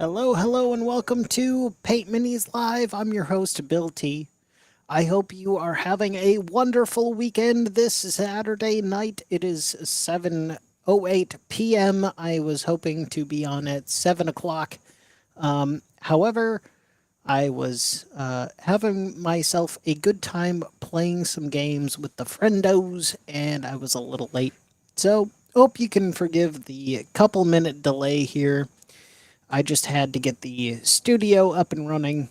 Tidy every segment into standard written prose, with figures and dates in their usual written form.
Hello, hello, and welcome to Paint Minis Live. I'm your host, Bill T. I hope you are having a wonderful weekend this Saturday night. It is 7:08 p.m. I was hoping to be on at 7 o'clock. However, I was having myself a good time playing some games with the friendos, and I was a little late. So, hope you can forgive the couple minute delay here. I just had to get the studio up and running.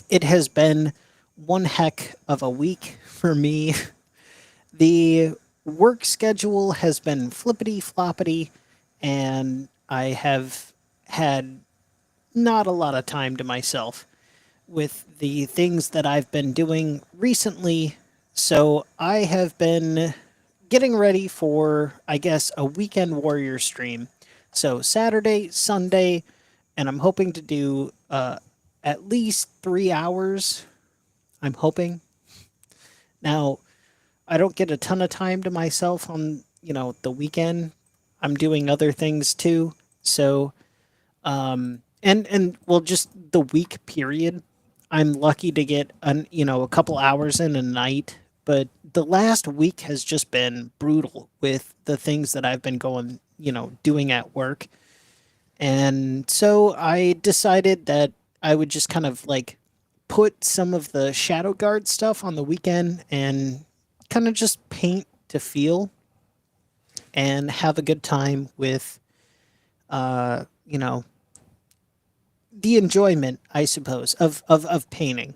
It has been one heck of a week for me. The work schedule has been flippity floppity, and I have had not a lot of time to myself with the things that I've been doing recently. So I have been getting ready for, I guess, a weekend warrior stream. So Saturday, Sunday, and I'm hoping to do at least 3 hours. I'm hoping. Now, I don't get a ton of time to myself on, the weekend. I'm doing other things too. So, and well, just the week period. I'm lucky to get a couple hours in a night, but the last week has just been brutal with the things that I've been doing at work. And so I decided that I would just kind of like put some of the Shadow Guard stuff on the weekend and kind of just paint to feel and have a good time with, uh, you know, the enjoyment, I suppose, of painting.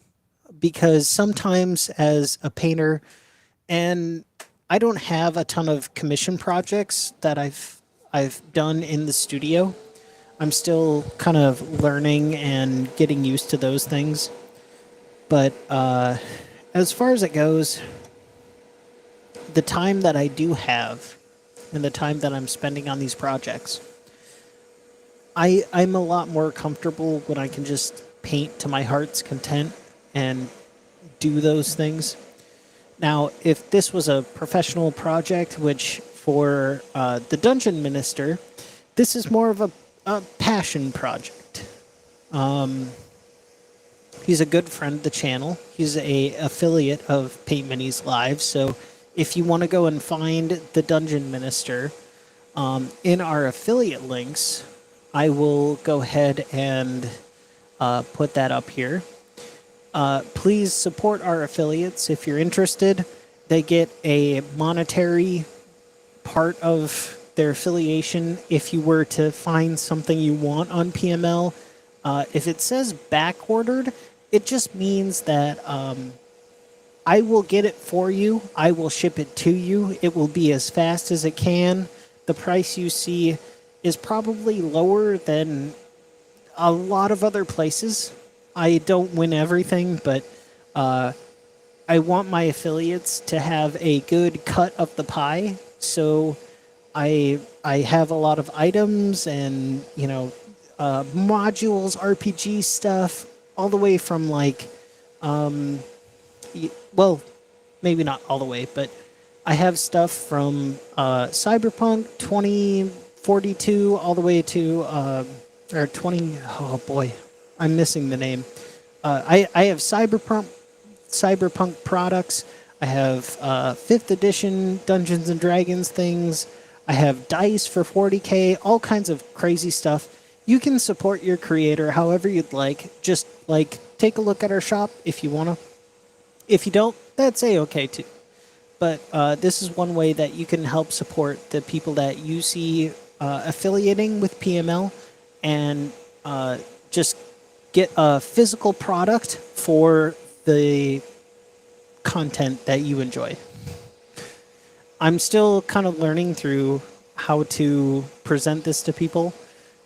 Because sometimes as a painter, and I don't have a ton of commission projects that I've done in the studio. I'm still kind of learning and getting used to those things. But as far as it goes, the time that I do have and the time that I'm spending on these projects, I'm a lot more comfortable when I can just paint to my heart's content and do those things. Now, if this was a professional project, which for the Dungeon Minister, this is more of a passion project. He's a good friend of the channel. He's a affiliate of Paint Minis Live. So if you want to go and find the Dungeon Minister in our affiliate links, I will go ahead and put that up here. Please support our affiliates if you're interested. They get a monetary part of their affiliation if you were to find something you want on PML. If it says back ordered, it just means that I will get it for you. I will ship it to you. It will be as fast as it can. The price you see is probably lower than a lot of other places. I don't win everything, but I want my affiliates to have a good cut of the pie. So I have a lot of items and modules, RPG stuff, all the way from well, maybe not all the way, but I have stuff from Cyberpunk 2042 all the way to or 20. Oh boy, I'm missing the name. I have cyberpunk products. I have 5th edition Dungeons and Dragons things. I have dice for 40K, all kinds of crazy stuff. You can support your creator however you'd like. Just take a look at our shop if you want to. If you don't, that's a-okay too. But this is one way that you can help support the people that you see affiliating with PML and just get a physical product for the content that you enjoy. I'm still kind of learning through how to present this to people,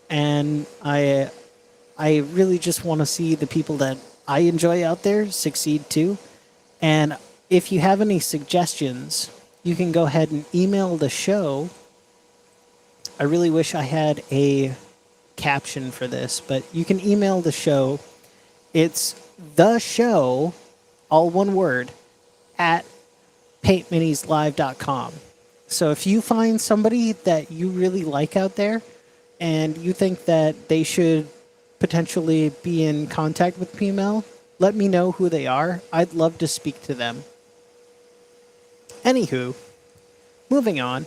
and I really just want to see the people that I enjoy out there succeed too. And if you have any suggestions, you can go ahead and email the show. I really wish I had a caption for this, but you can email the show. It's the show, all one word, at paintminislive.com. So if you find somebody that you really like out there and you think that they should potentially be in contact with PML, let me know who they are. I'd love to speak to them. Anywho, moving on.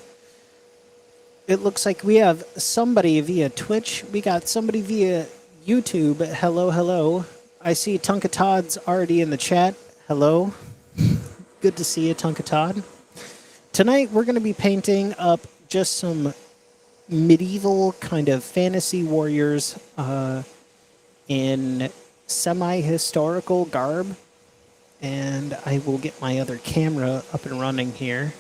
It looks like we have somebody via Twitch. We got somebody via YouTube. Hello, hello. I see Tonka Todd's already in the chat. Hello. Good to see you, Tonka Todd. Tonight we're going to be painting up just some medieval kind of fantasy warriors in semi-historical garb. And I will get my other camera up and running here.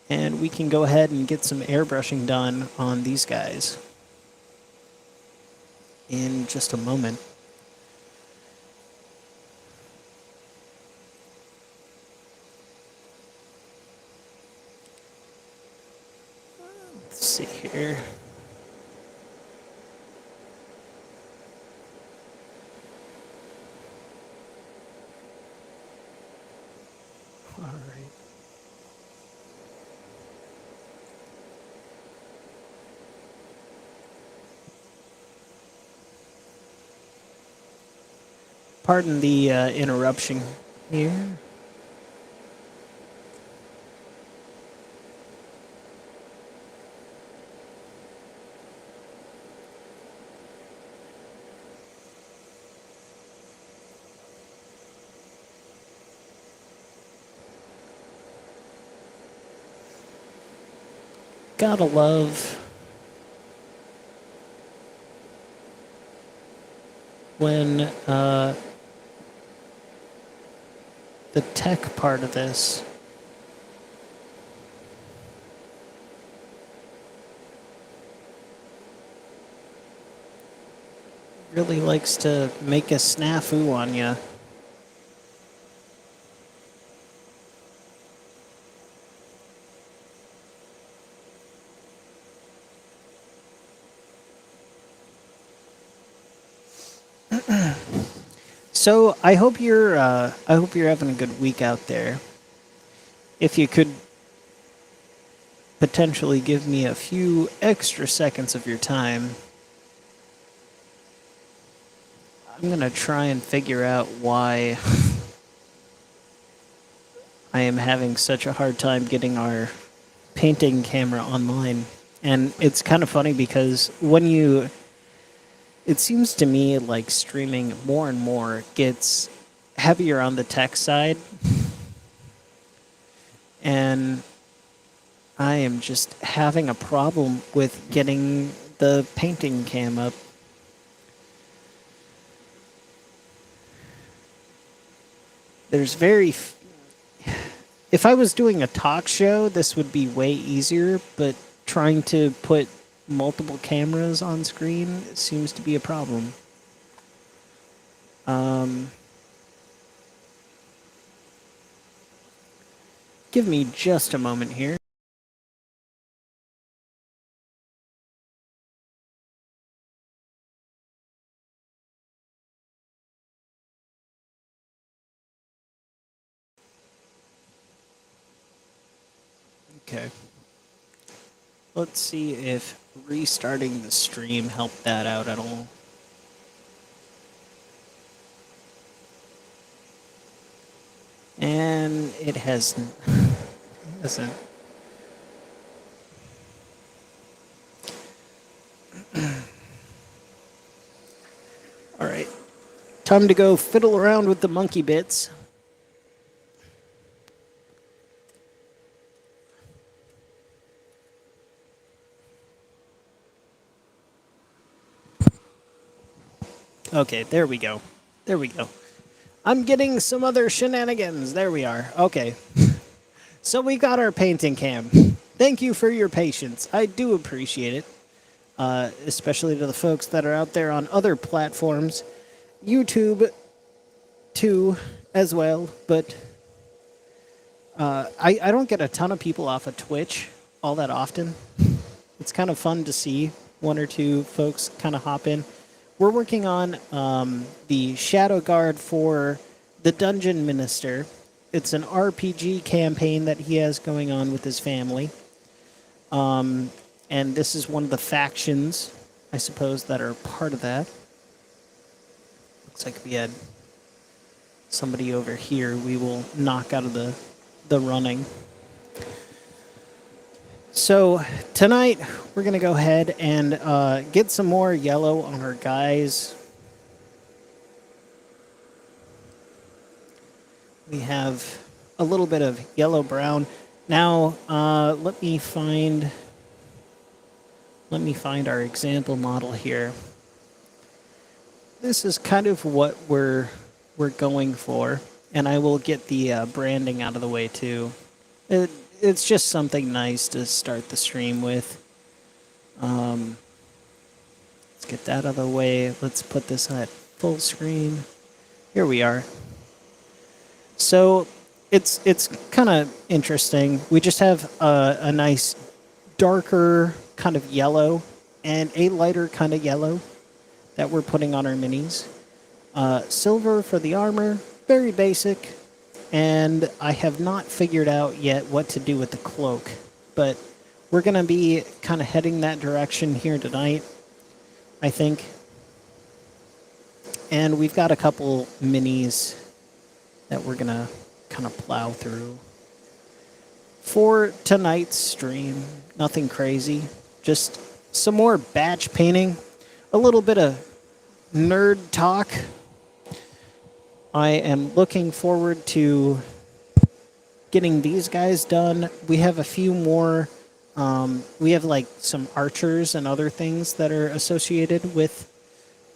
And we can go ahead and get some airbrushing done on these guys in just a moment. Let's see here. All right. Pardon the interruption here. Gotta love when the tech part of this really likes to make a snafu on you. So I hope you're having a good week out there. If you could potentially give me a few extra seconds of your time, I'm gonna try and figure out why I am having such a hard time getting our painting camera online. And it's kind of funny because it seems to me like streaming more and more gets heavier on the tech side. And I am just having a problem with getting the painting cam up. If I was doing a talk show, this would be way easier, but trying to put multiple cameras on screen seems to be a problem. Give me just a moment here. Okay. Let's see if restarting the stream helped that out at all. And it hasn't. All right. Time to go fiddle around with the monkey bits. Okay, there we go. There we go. I'm getting some other shenanigans. There we are. Okay. So we got our painting cam. Thank you for your patience. I do appreciate it. Especially to the folks that are out there on other platforms. YouTube, too, as well. But I don't get a ton of people off of Twitch all that often. It's kind of fun to see one or two folks kind of hop in. We're working on the Shadow Guard for the Dungeon Minister. It's an RPG campaign that he has going on with his family. And this is one of the factions I suppose, that are part of that. Looks like we had somebody over here we will knock out of the running. So tonight we're going to go ahead and get some more yellow on our guys. We have a little bit of yellow-brown. Now let me find our example model here. This is kind of what we're going for, and I will get the branding out of the way too. It's just something nice to start the stream with. Let's get that out of the way. Let's put this at full screen. Here we are. So it's kind of interesting. We just have a nice darker kind of yellow and a lighter kind of yellow that we're putting on our minis. Silver for the armor, very basic. And I have not figured out yet what to do with the cloak. But we're going to be kind of heading that direction here tonight, I think. And we've got a couple minis that we're going to kind of plow through. For tonight's stream, nothing crazy. Just some more batch painting. A little bit of nerd talk. I am looking forward to getting these guys done. We have a few more. We have like some archers and other things that are associated with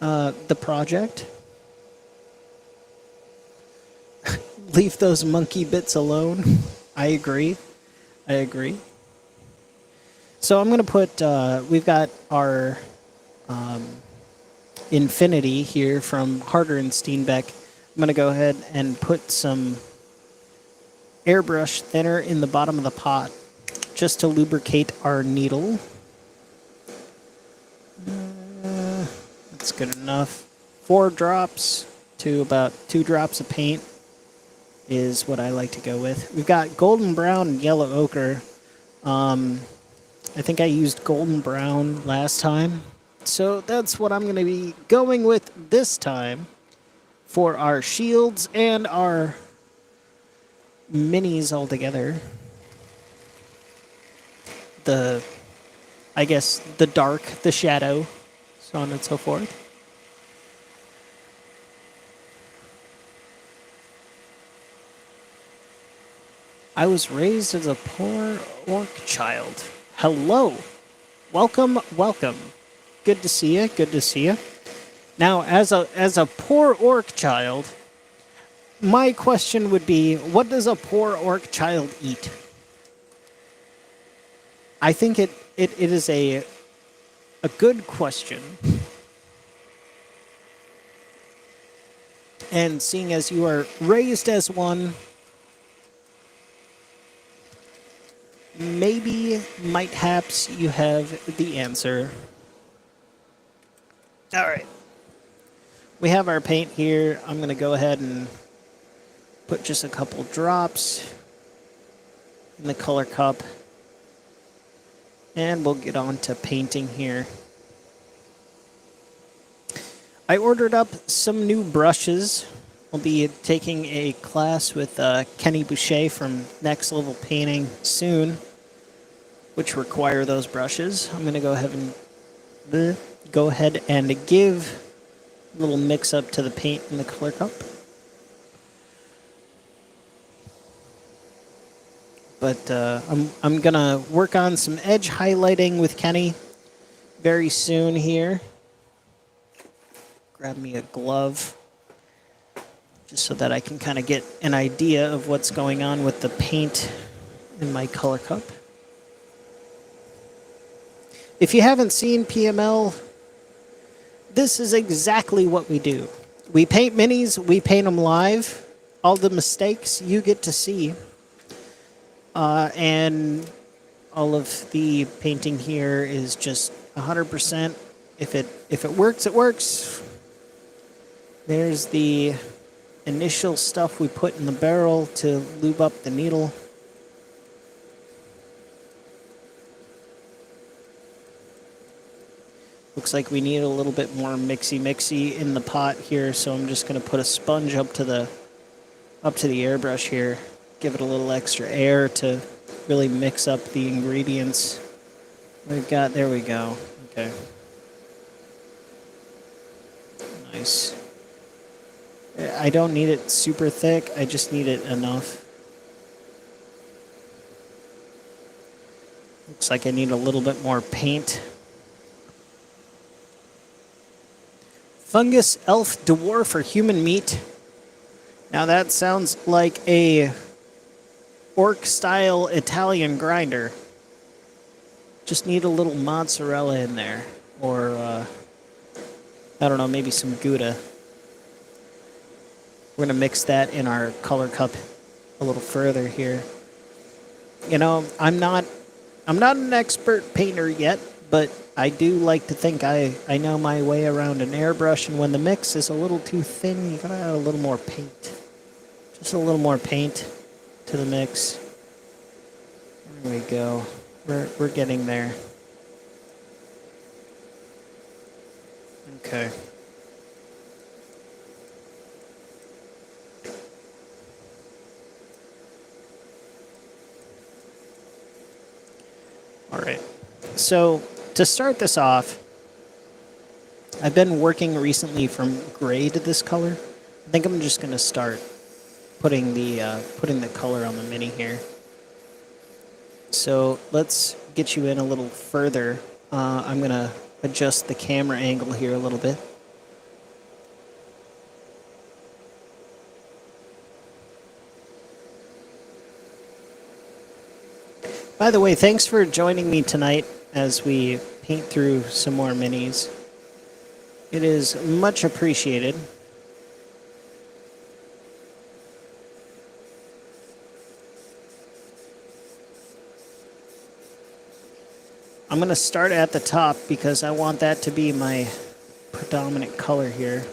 the project. Leave those monkey bits alone. I agree. So I'm going to put, we've got our Infinity here from Harder and Steenbeck. I'm going to go ahead and put some airbrush thinner in the bottom of the pot just to lubricate our needle. That's good enough. 4 drops to about 2 drops of paint is what I like to go with. We've got golden brown and yellow ochre. I think I used golden brown last time. So that's what I'm going to be going with this time for our shields and our minis all together. I guess, the dark, the shadow, so on and so forth. I was raised as a poor orc child. Hello. Welcome. Good to see you. Now, as a poor orc child, my question would be, what does a poor orc child eat? I think it is a good question. And seeing as you are raised as one, maybe, might-haps, you have the answer. All right. We have our paint here. I'm going to go ahead and put just a couple drops in the color cup. And we'll get on to painting here. I ordered up some new brushes. I'll be taking a class with Kenny Boucher from Next Level Painting soon, which require those brushes. I'm going to go ahead and give a little mix up to the paint in the color cup. But I'm going to work on some edge highlighting with Kenny very soon here. Grab me a glove just so that I can kind of get an idea of what's going on with the paint in my color cup. If you haven't seen PML, this is exactly what we do. We paint minis, we paint them live. All the mistakes you get to see. And all of the painting here is just 100%. If it works, it works. There's the initial stuff we put in the barrel to lube up the needle. Looks like we need a little bit more mixy in the pot here, so I'm just going to put a sponge up to the airbrush here. Give it a little extra air to really mix up the ingredients we've got. There we go. Okay. Nice. I don't need it super thick, I just need it enough. Looks like I need a little bit more paint. Fungus elf dwarf or human meat. Now that sounds like a orc-style Italian grinder. Just need a little mozzarella in there. Or, I don't know, maybe some Gouda. We're going to mix that in our color cup a little further here. You know, I'm not an expert painter yet, but I do like to think I know my way around an airbrush, and when the mix is a little too thin, you gotta add a little more paint. Just a little more paint to the mix. There we go. We're getting there. Okay. All right. So to start this off, I've been working recently from gray to this color. I think I'm just going to start putting the color on the mini here. So let's get you in a little further. I'm going to adjust the camera angle here a little bit. By the way, thanks for joining me tonight as we paint through some more minis. It is much appreciated. I'm going to start at the top because I want that to be my predominant color here.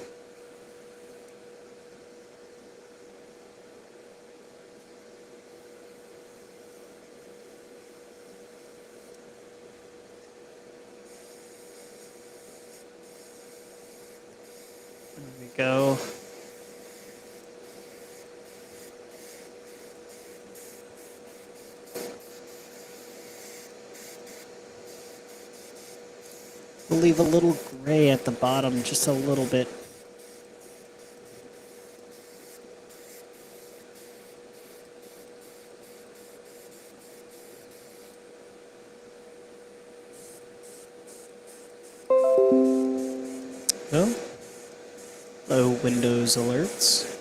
There we go. We'll leave a little gray at the bottom, just a little bit. Oh. Low Windows alerts.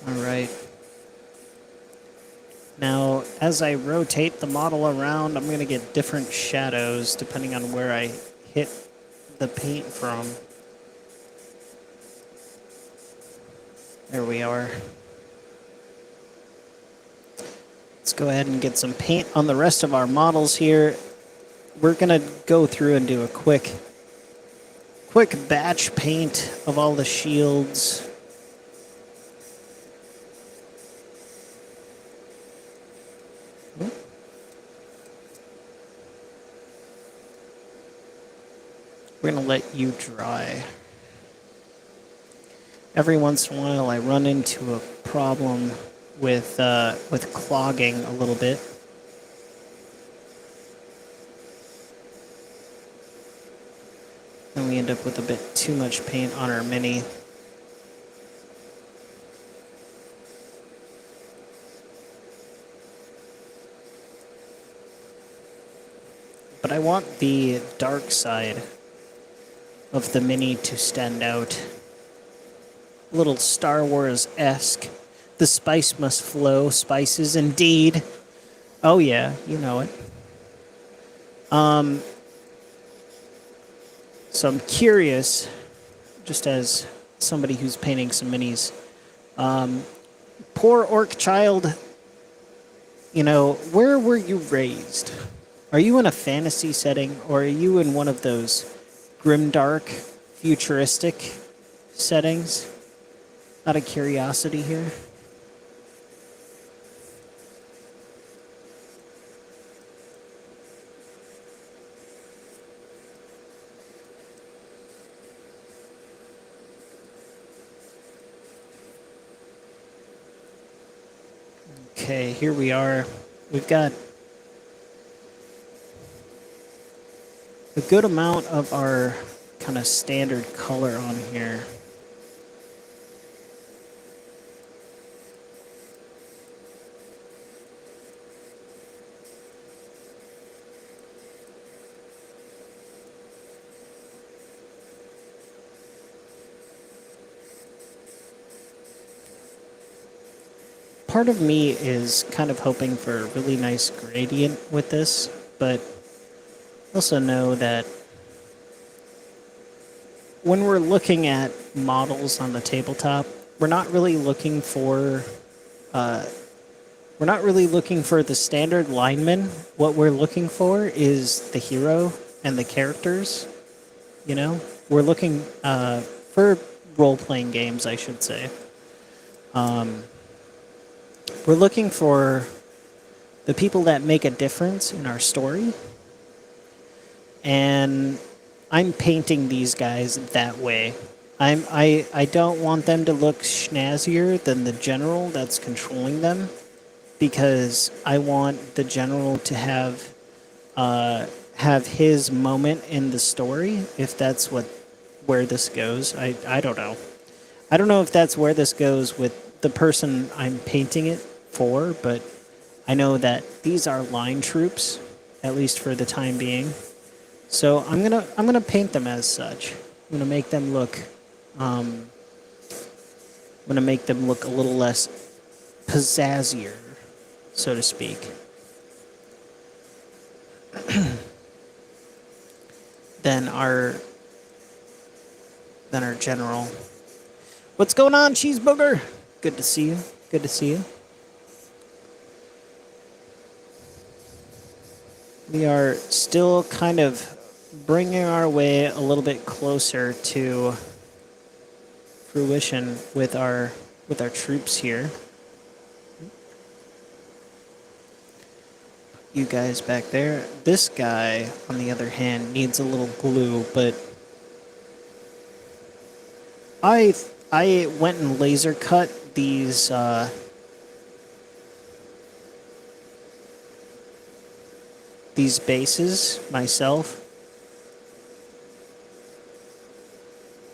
Alright. Now, as I rotate the model around, I'm going to get different shadows depending on where I hit the paint from. There we are. Let's go ahead and get some paint on the rest of our models here. We're going to go through and do a quick batch paint of all the shields. We're going to let you dry. Every once in a while I run into a problem with clogging a little bit. And we end up with a bit too much paint on our mini. But I want the dark side of the mini to stand out. A little Star Wars-esque. The spice must flow. Spices indeed. Oh yeah, you know it. So I'm curious, just as somebody who's painting some minis, poor orc child, you know, where were you raised? Are you in a fantasy setting, or are you in one of those grimdark, futuristic settings? Out of curiosity here. Okay, here we are. We've got a good amount of our kind of standard color on here. Part of me is kind of hoping for a really nice gradient with this, but also know that when we're looking at models on the tabletop, we're not really looking for the standard lineman. What we're looking for is the hero and the characters. You know, we're looking for role-playing games, I should say. We're looking for the people that make a difference in our story. And I'm painting these guys that way. I don't want them to look snazzier than the general that's controlling them, because I want the general to have his moment in the story, if that's where this goes. I don't know. I don't know if that's where this goes with the person I'm painting it for, but I know that these are line troops, at least for the time being. So I'm gonna paint them as such. I'm gonna make them look a little less pizzazzier, so to speak. than our general. What's going on, Cheeseburger? Good to see you. Good to see you. We are still kind of bringing our way a little bit closer to fruition with our troops here. You guys back there. This guy, on the other hand, needs a little glue, but I went and laser cut these bases myself.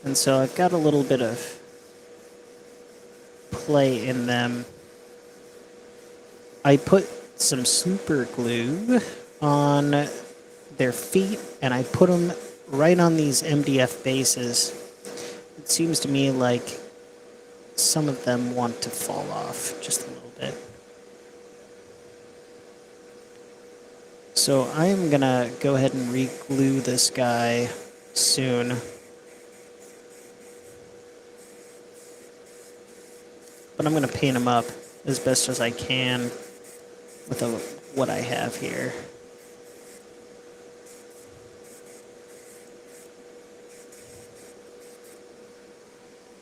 And so I've got a little bit of play in them. I put some super glue on their feet, and I put them right on these MDF bases. It seems to me like some of them want to fall off just a little bit. So I am going to go ahead and re-glue this guy soon. But I'm going to paint him up as best as I can with what I have here.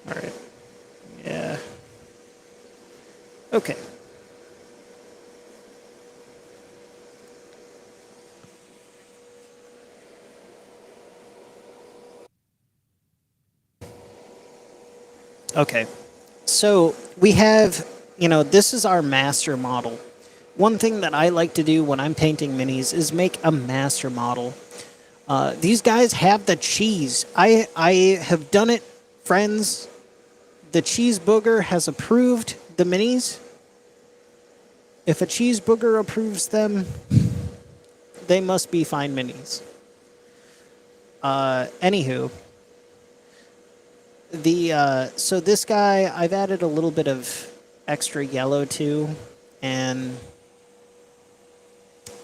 All right. Yeah. Okay. Okay. So we have, this is our master model. One thing that I like to do when I'm painting minis is make a master model. These guys have the cheese. I have done it, friends. The cheese booger has approved the minis. If a cheese booger approves them, they must be fine minis. Anywho, so this guy, I've added a little bit of extra yellow to, and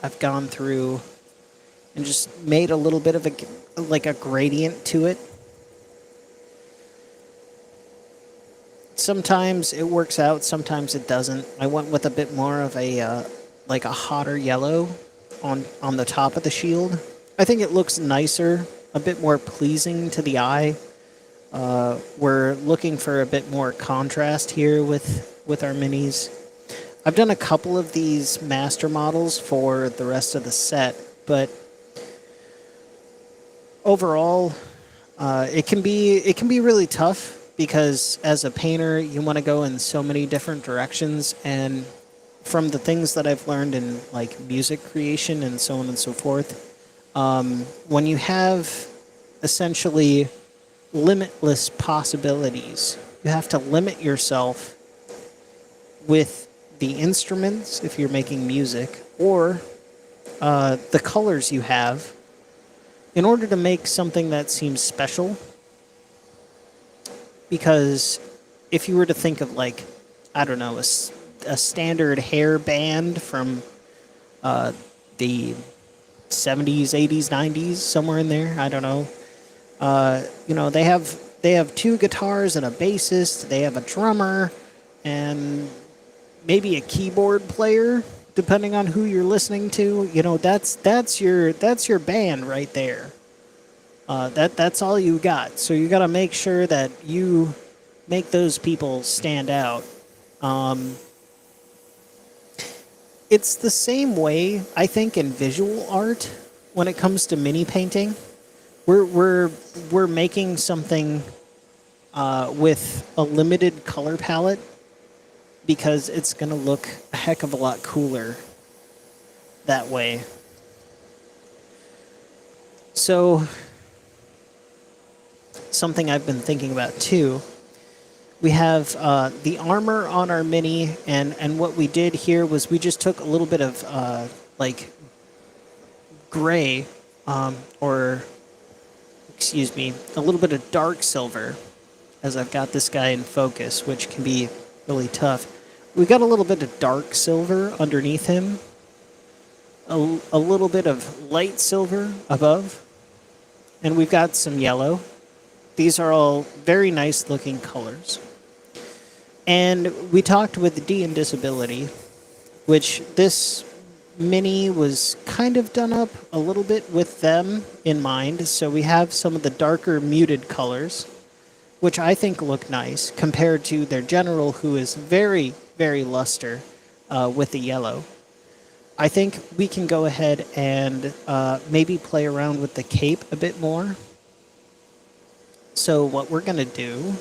I've gone through and just made a little bit of a gradient to it. Sometimes it works out, sometimes it doesn't. I went with a bit more of a hotter yellow on the top of the shield. I think it looks nicer, a bit more pleasing to the eye. We're looking for a bit more contrast here with our minis. I've done a couple of these master models for the rest of the set, but overall, it can be really tough because as a painter, you want to go in so many different directions, and from the things that I've learned in like music creation and so on and so forth, when you have essentially limitless possibilities, you have to limit yourself with the instruments if you're making music or the colors you have in order to make something that seems special. Because if you were to think of like, I don't know, a standard hair band from the 70s, 80s, 90s, somewhere in there, I don't know. They have two guitars and a bassist. They have a drummer and maybe a keyboard player, depending on who you're listening to. That's your band right there. That's all you got. So you got to make sure that you make those people stand out. It's the same way, I think, in visual art when it comes to mini painting. We're making something with a limited color palette because it's going to look a heck of a lot cooler that way. So, something I've been thinking about too, we have the armor on our mini, and what we did here was we just took a little bit of like gray, or excuse me, a little bit of dark silver, as I've got this guy in focus, which can be really tough. We got a little bit of dark silver underneath him, a little bit of light silver above, and we've got some yellow. These are all very nice looking colors. And we talked with D&Disability, which this mini was kind of done up a little bit with them in mind. So we have some of the darker muted colors, which I think look nice compared to their general, who is very, very luster with the yellow. I think we can go ahead and maybe play around with the cape a bit more. So what we're going to do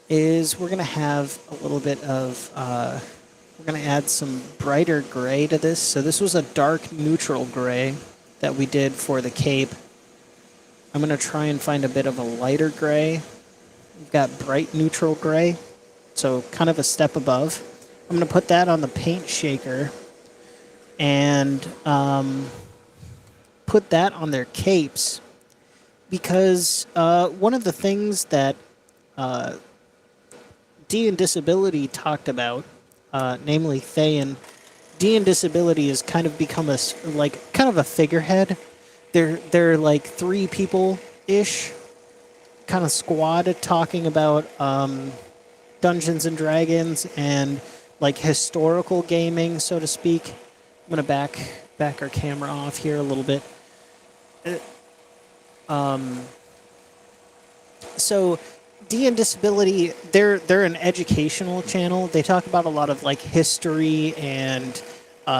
is we're going to have a little bit of, we're going to add some brighter gray to this. So this was a dark neutral gray that we did for the cape. I'm going to try and find a bit of a lighter gray. We've got bright neutral gray, so kind of a step above. I'm going to put that on the paint shaker and put that on their capes. Because one of the things that D&Disability talked about, namely Thayan, D&Disability has kind of become a figurehead. They're like three people-ish, kind of squad talking about Dungeons and Dragons and like historical gaming, so to speak. I'm gonna back our camera off here a little bit. So D&Disability, they're an educational channel. They talk about a lot of like history and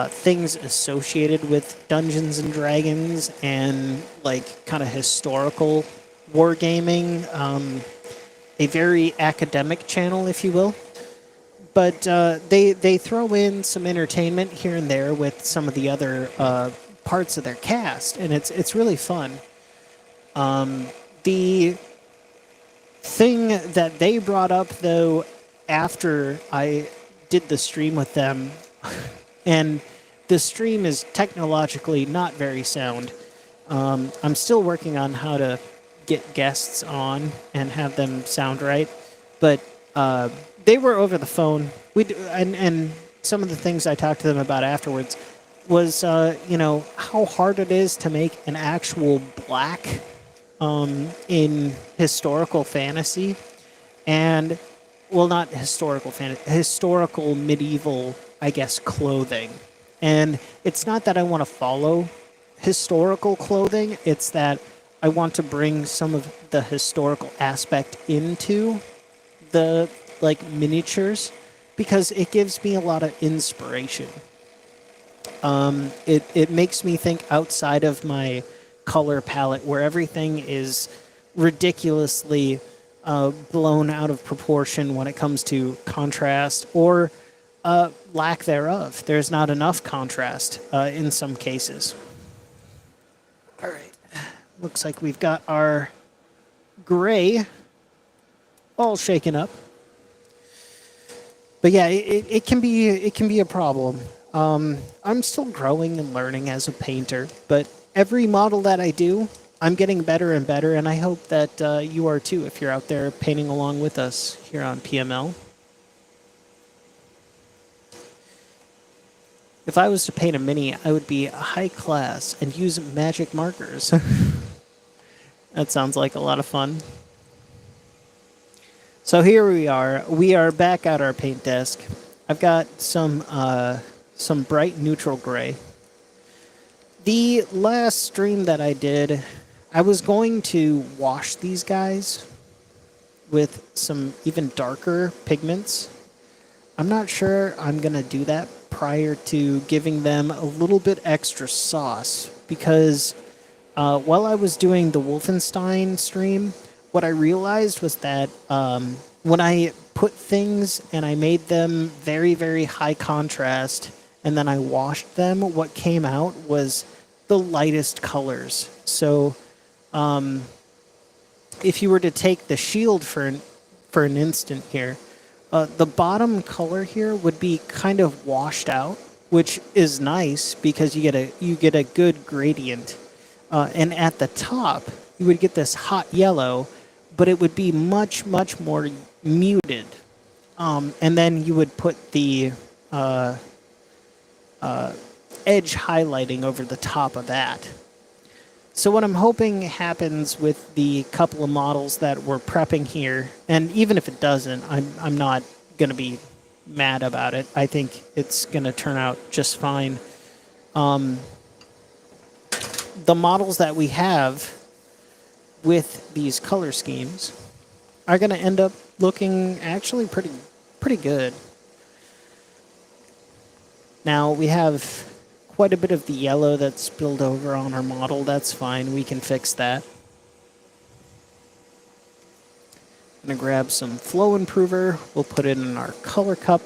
things associated with Dungeons and Dragons and like kind of historical wargaming. A very academic channel, if you will. But they throw in some entertainment here and there with some of the other parts of their cast, and it's really fun. The thing that they brought up, though, after I did the stream with them, and the stream is technologically not very sound. I'm still working on how to get guests on and have them sound right, but they were over the phone. And some of the things I talked to them about afterwards was, how hard it is to make an actual black in historical fantasy, and not historical fantasy, historical medieval, I guess, clothing. And it's not that I want to follow historical clothing, it's that I want to bring some of the historical aspect into the like miniatures because it gives me a lot of inspiration. It makes me think outside of my color palette where everything is ridiculously blown out of proportion when it comes to contrast or lack thereof. There's not enough contrast in some cases. All right. Looks like we've got our gray all shaken up. But yeah, it can be a problem. I'm still growing and learning as a painter, but every model that I do, I'm getting better and better, and I hope that you are too if you're out there painting along with us here on PML. If I was to paint a mini, I would be high class and use magic markers. That sounds like a lot of fun. So here we are. We are back at our paint desk. I've got some bright neutral gray. The last stream that I did, I was going to wash these guys with some even darker pigments. I'm not sure I'm going to do that prior to giving them a little bit extra sauce because while I was doing the Wolfenstein stream, what I realized was that when I put things and I made them very, very high contrast and then I washed them, what came out was the lightest colors. So if you were to take the shield for an instant here, the bottom color here would be kind of washed out, which is nice because you get a good gradient. And at the top, you would get this hot yellow, but it would be much, much more muted. And then you would put the edge highlighting over the top of that. So what I'm hoping happens with the couple of models that we're prepping here, and even if it doesn't, I'm not going to be mad about it. I think it's going to turn out just fine. The models that we have with these color schemes are going to end up looking actually pretty good. Now we have quite a bit of the yellow that's spilled over on our model. That's fine. We can fix that. I'm going to grab some flow improver. We'll put it in our color cup.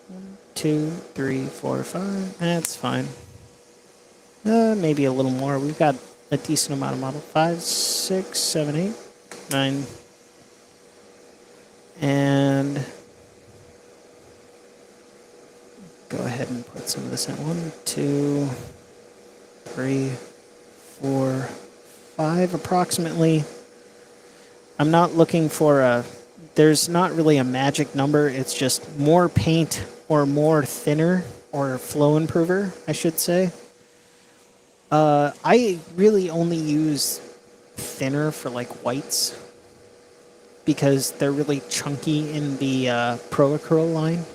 1, 2, 3, 4, 5. That's fine. Maybe a little more. We've got a decent amount of model. 5, 6, 7, 8, 9. And go ahead and put some of this in. 1, 2, 3, 4, 5 approximately. I'm not looking for there's not really a magic number. It's just more paint or more thinner or flow improver, I should say. I really only use thinner for like whites because they're really chunky in the Pro Acryl line.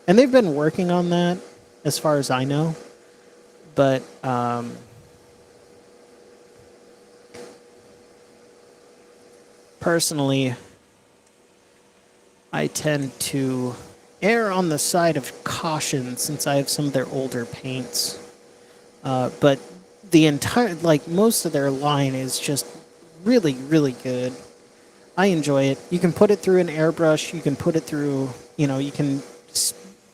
And they've been working on that as far as I know. But personally, I tend to err on the side of caution since I have some of their older paints. But the entire, like most of their line is just really, really good. I enjoy it. You can put it through an airbrush. You can put it through, you can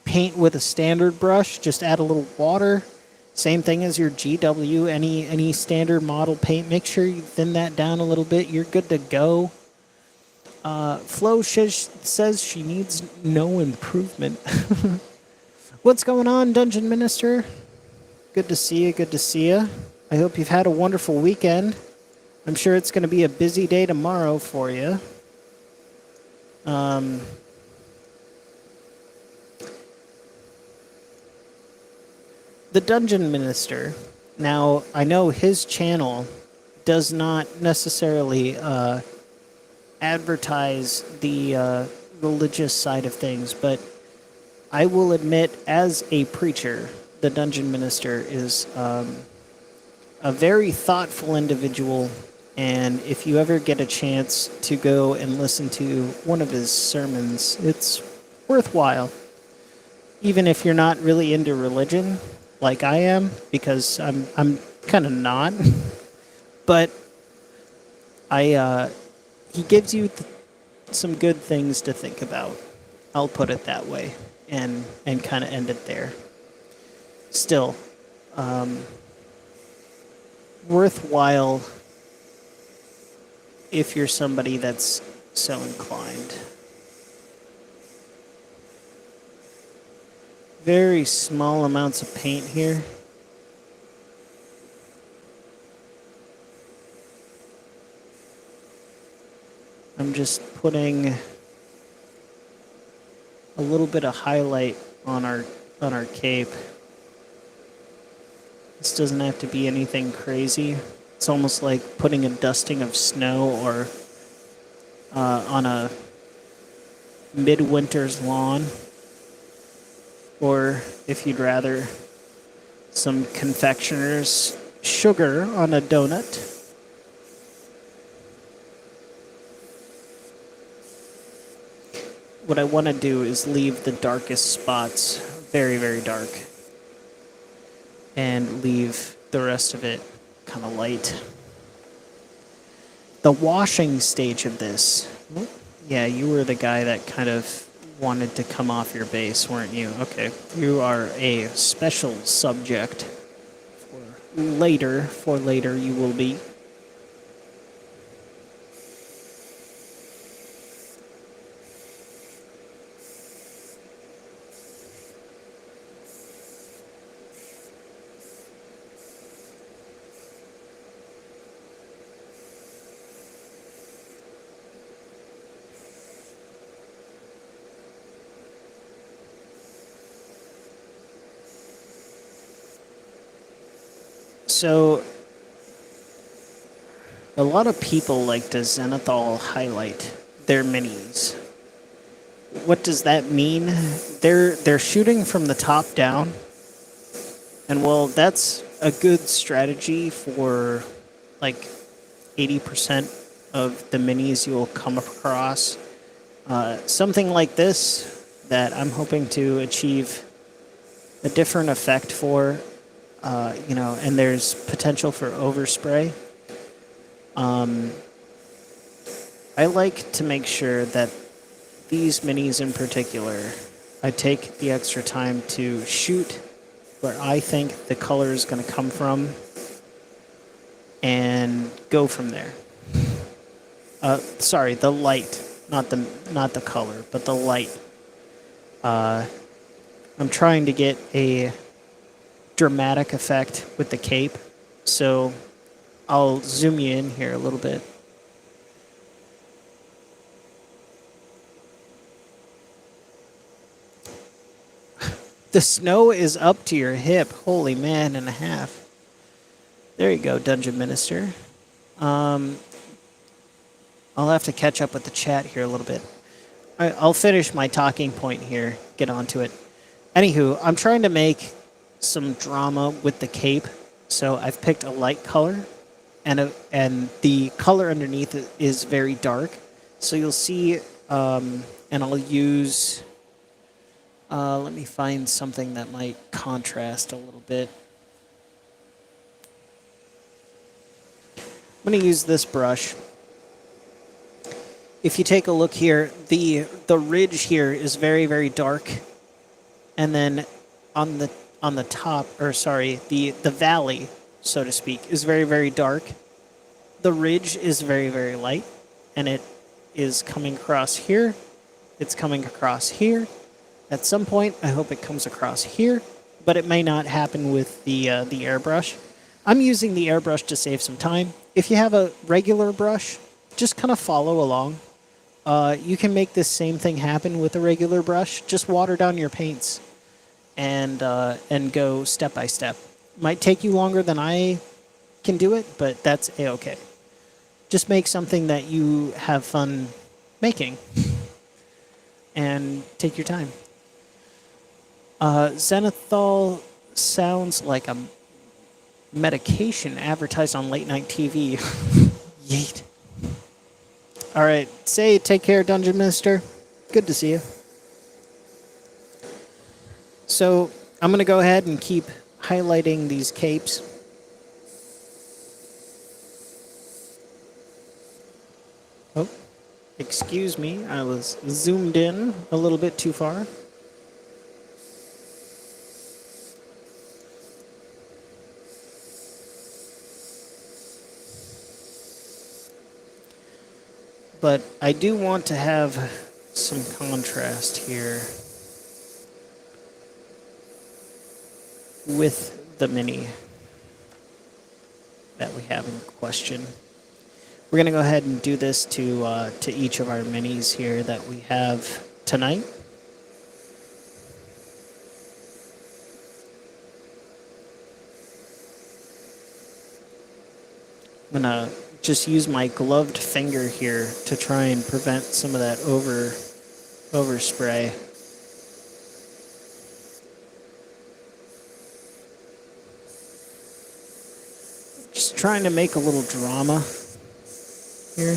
paint with a standard brush. Just add a little water. Same thing as your GW, any standard model paint. Make sure you thin that down a little bit. You're good to go. Flo says she needs no improvement. What's going on, Dungeon Minister? Good to see you. Good to see you. I hope you've had a wonderful weekend. I'm sure it's going to be a busy day tomorrow for you. The Dungeon Minister. Now, I know his channel does not necessarily advertise the religious side of things, but I will admit, as a preacher, the Dungeon Minister is a a very thoughtful individual. And if you ever get a chance to go and listen to one of his sermons, it's worthwhile. Even if you're not really into religion, like I am, because I'm kind of not. But he gives you some good things to think about. I'll put it that way, and kind of end it there. Still, worthwhile if you're somebody that's so inclined. Very small amounts of paint here. I'm just putting a little bit of highlight on our cape. This doesn't have to be anything crazy. It's almost like putting a dusting of snow or on a midwinter's lawn, or if you'd rather, some confectioner's sugar on a donut. What I want to do is leave the darkest spots very, very dark, and leave the rest of it kind of light. The washing stage of this. Yeah, you were the guy that kind of wanted to come off your base, weren't you? Okay. You are a special subject. For later you will be. So, a lot of people like to zenithal highlight their minis. What does that mean? They're shooting from the top down, and well, that's a good strategy for like 80% of the minis you'll come across. Something like this that I'm hoping to achieve a different effect for. And there's potential for overspray. I like to make sure that these minis in particular, I take the extra time to shoot where I think the color is going to come from and go from there. Sorry, the light, not the color, but the light. I'm trying to get a dramatic effect with the cape, so I'll zoom you in here a little bit. The snow is up to your hip. Holy man and a half. There you go, Dungeon Minister. I'll have to catch up with the chat here a little bit. I'll finish my talking point here, get onto it. Anywho, I'm trying to make some drama with the cape, so I've picked a light color, and the color underneath it is very dark. So you'll see, and I'll use, let me find something that might contrast a little bit. I'm going to use this brush. If you take a look here, the ridge here is very, very dark, and then on the top, or sorry, the valley, so to speak, is very, very dark. The ridge is very, very light, and it is coming across here. It's coming across here. At some point, I hope it comes across here, but it may not happen with the airbrush. I'm using the airbrush to save some time. If you have a regular brush, just kind of follow along. You can make this same thing happen with a regular brush. Just water down your paints and go step by step. Might take you longer than I can do it, but that's a-okay. Just make something that you have fun making and take your time. Zenithal sounds like medication advertised on late night TV. Yeet. All right. Say, take care, Dungeon Minister. Good to see you. So I'm going to go ahead and keep highlighting these capes. Oh, excuse me. I was zoomed in a little bit too far. But I do want to have some contrast here with the mini that we have in question. We're going to go ahead and do this to each of our minis here that we have tonight. I'm going to just use my gloved finger here to try and prevent some of that overspray. Just trying to make a little drama here.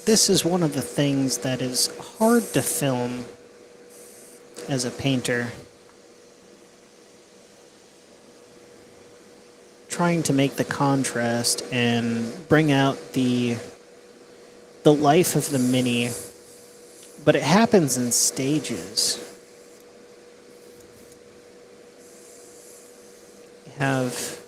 This is one of the things that is hard to film as a painter. Trying to make the contrast and bring out the life of the mini, but it happens in stages. You have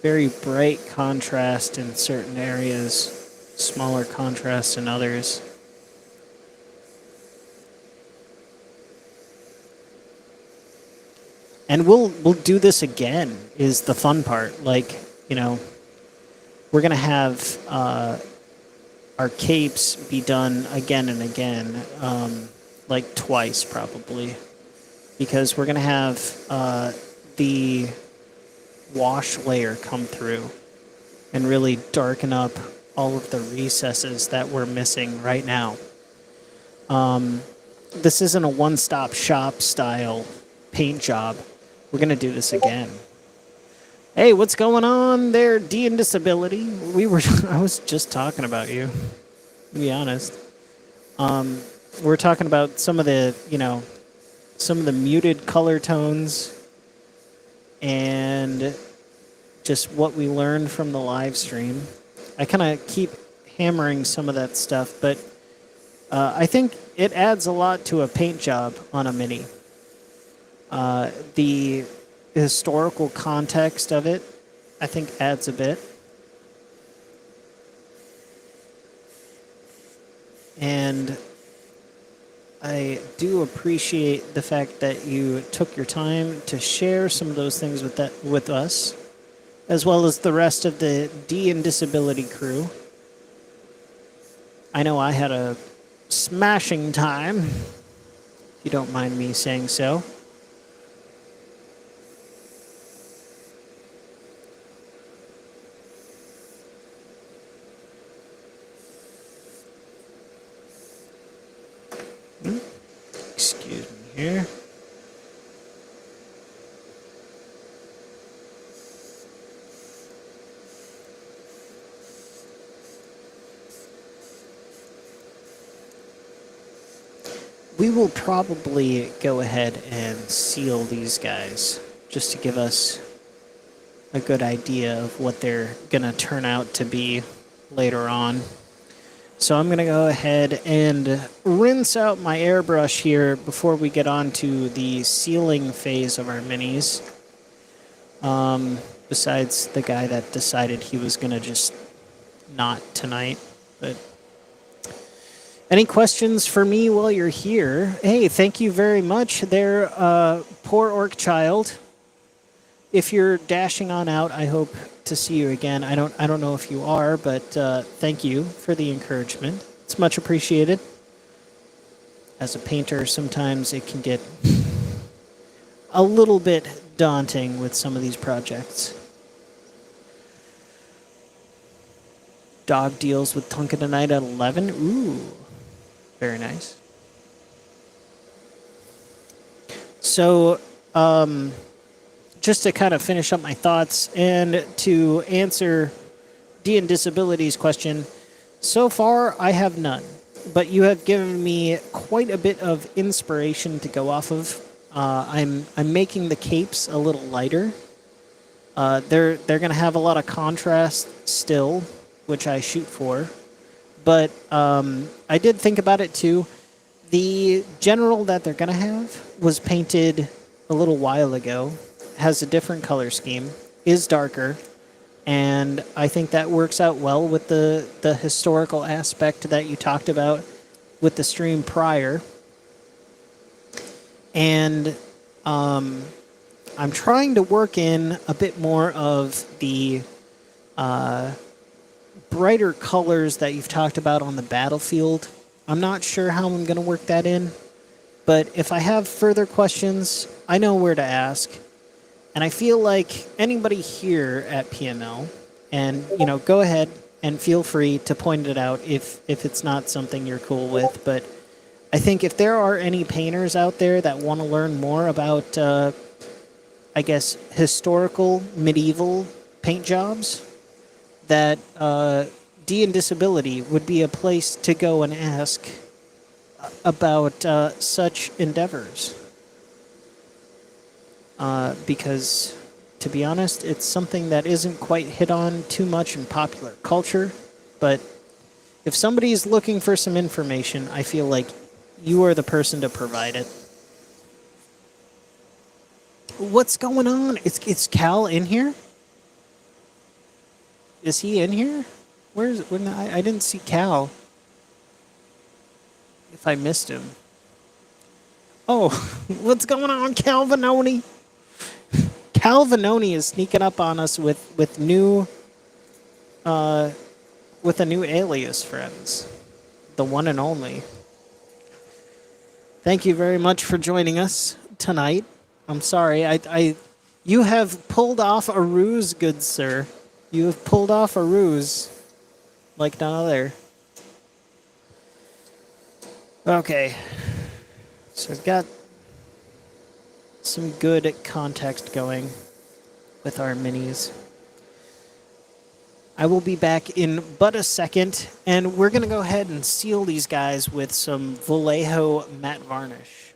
very bright contrast in certain areas, smaller contrast in others. And we'll do this again is the fun part. Like, you know, we're going to have our capes be done again and again, like twice probably, because we're going to have the wash layer come through and really darken up all of the recesses that we're missing right now. This isn't a one-stop shop style paint job. We're going to do this again. Hey, what's going on there, D&Disability? I was just talking about you, to be honest. We're talking about some of the muted color tones and just what we learned from the live stream. I kind of keep hammering some of that stuff, but I think it adds a lot to a paint job on a mini. The historical context of it, I think, adds a bit. And I do appreciate the fact that you took your time to share some of those things with us, as well as the rest of the D&Disability crew. I know I had a smashing time, if you don't mind me saying so. Excuse me here. We will probably go ahead and seal these guys just to give us a good idea of what they're going to turn out to be later on. So I'm going to go ahead and rinse out my airbrush here before we get on to the sealing phase of our minis. Besides the guy that decided he was going to just not tonight. But any questions for me while you're here? Hey, thank you very much there, poor orc child. If you're dashing on out, I hope to see you again. I don't know if you are, but thank you for the encouragement. It's much appreciated. As a painter, sometimes it can get a little bit daunting with some of these projects. Dog deals with Tonka tonight at 11. Ooh, very nice. So, just to kind of finish up my thoughts and to answer D&Disability's question, so far I have none, but you have given me quite a bit of inspiration to go off of. I'm making the capes a little lighter. They're going to have a lot of contrast still, which I shoot for, but I did think about it too. The general that they're going to have was painted a little while ago, has a different color scheme, is darker, and I think that works out well with the historical aspect that you talked about with the stream prior. And I'm trying to work in a bit more of the brighter colors that you've talked about on the battlefield. I'm not sure how I'm going to work that in, but if I have further questions, I know where to ask. And I feel like anybody here at PML, and go ahead and feel free to point it out if it's not something you're cool with. But I think if there are any painters out there that want to learn more about, I guess, historical medieval paint jobs, that D&Disability would be a place to go and ask about such endeavors. Because, to be honest, it's something that isn't quite hit on too much in popular culture. But if somebody is looking for some information, I feel like you are the person to provide it. What's going on? It's Cal in here? Is he in here? I didn't see Cal. If I missed him. Oh, what's going on, Cal Vanoni? Cal Vanoni is sneaking up on us with a new alias, friends. The one and only. Thank you very much for joining us tonight. I'm sorry, you have pulled off a ruse, good sir. You have pulled off a ruse like none other. Okay. So I've got some good context going with our minis. I will be back in but a second, and we're going to go ahead and seal these guys with some Vallejo matte varnish.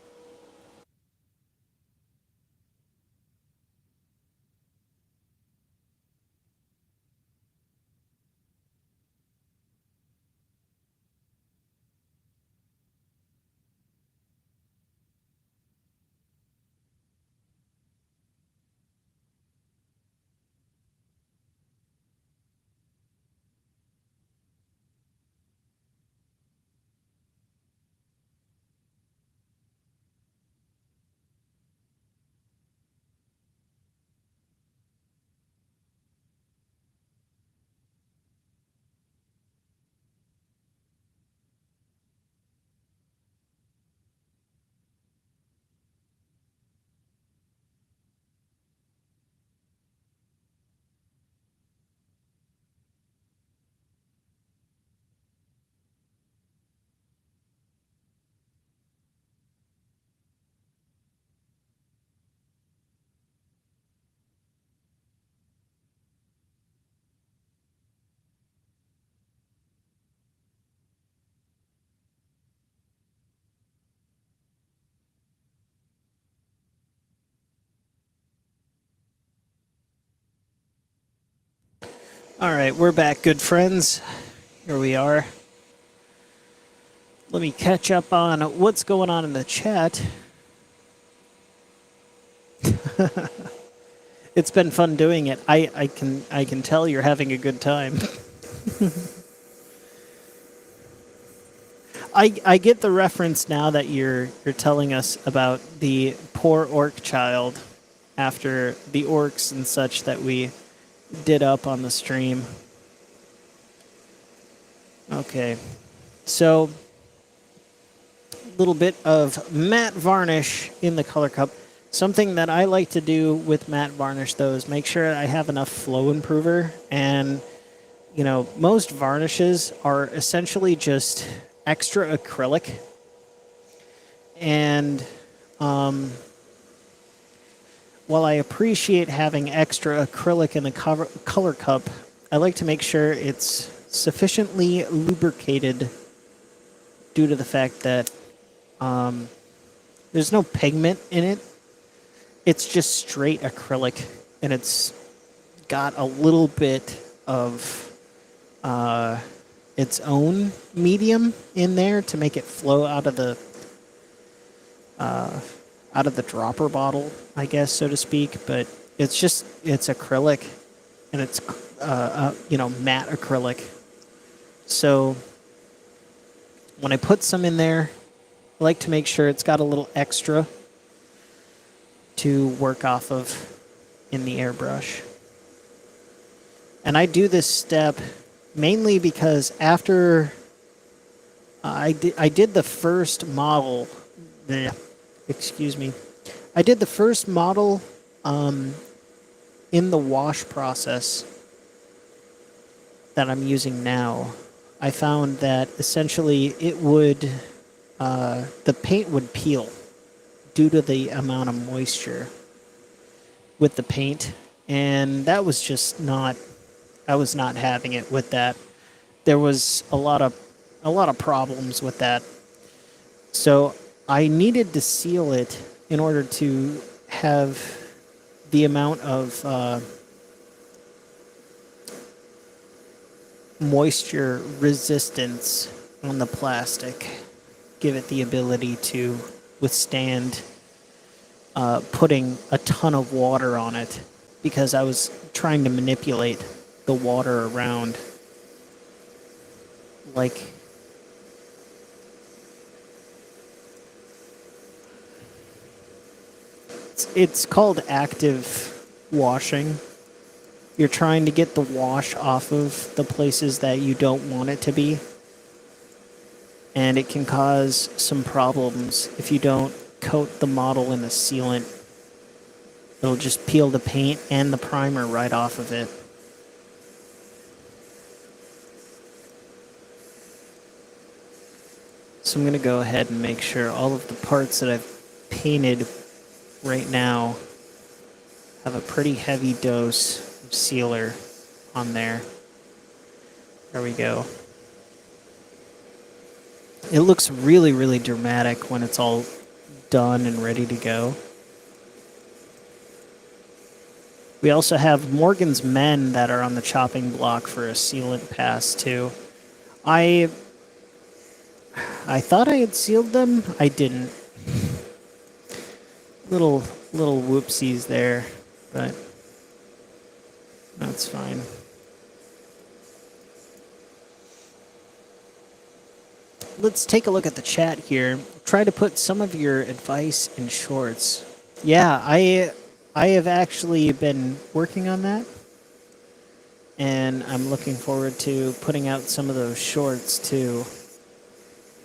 All right, we're back, good friends. Here we are. Let me catch up on what's going on in the chat. It's been fun doing it. I can tell you're having a good time. I get the reference now that you're telling us about the poor orc child after the orcs and such that we did up on the stream. Okay, so a little bit of matte varnish in the color cup. Something that I like to do with matte varnish, though, is make sure I have enough flow improver. And, you know, most varnishes are essentially just extra acrylic. And while I appreciate having extra acrylic in the color cup, I like to make sure it's sufficiently lubricated due to the fact that there's no pigment in it. It's just straight acrylic, and it's got a little bit of its own medium in there to make it flow out of the dropper bottle, I guess, so to speak. But it's acrylic, and it's matte acrylic. So when I put some in there, I like to make sure it's got a little extra to work off of in the airbrush. And I do this step mainly because after I did the first model, I did the first model in the wash process that I'm using now. I found that essentially it would, the paint would peel due to the amount of moisture with the paint, and that was just not, I was not having it with that. There was a lot of problems with that. So I needed to seal it in order to have the amount of moisture resistance on the plastic, give it the ability to withstand putting a ton of water on it, because I was trying to manipulate the water around like it's called active washing. You're trying to get the wash off of the places that you don't want it to be. And it can cause some problems if you don't coat the model in a sealant. It'll just peel the paint and the primer right off of it. So I'm going to go ahead and make sure all of the parts that I've painted right now have a pretty heavy dose of sealer on there. There we go. It looks really, really dramatic when it's all done and ready to go. We also have Morgan's Men that are on the chopping block for a sealant pass too. I thought I had sealed them. I didn't. Little whoopsies there, but that's fine. Let's take a look at the chat here. Try to put some of your advice in shorts. Yeah, I have actually been working on that, and I'm looking forward to putting out some of those shorts too.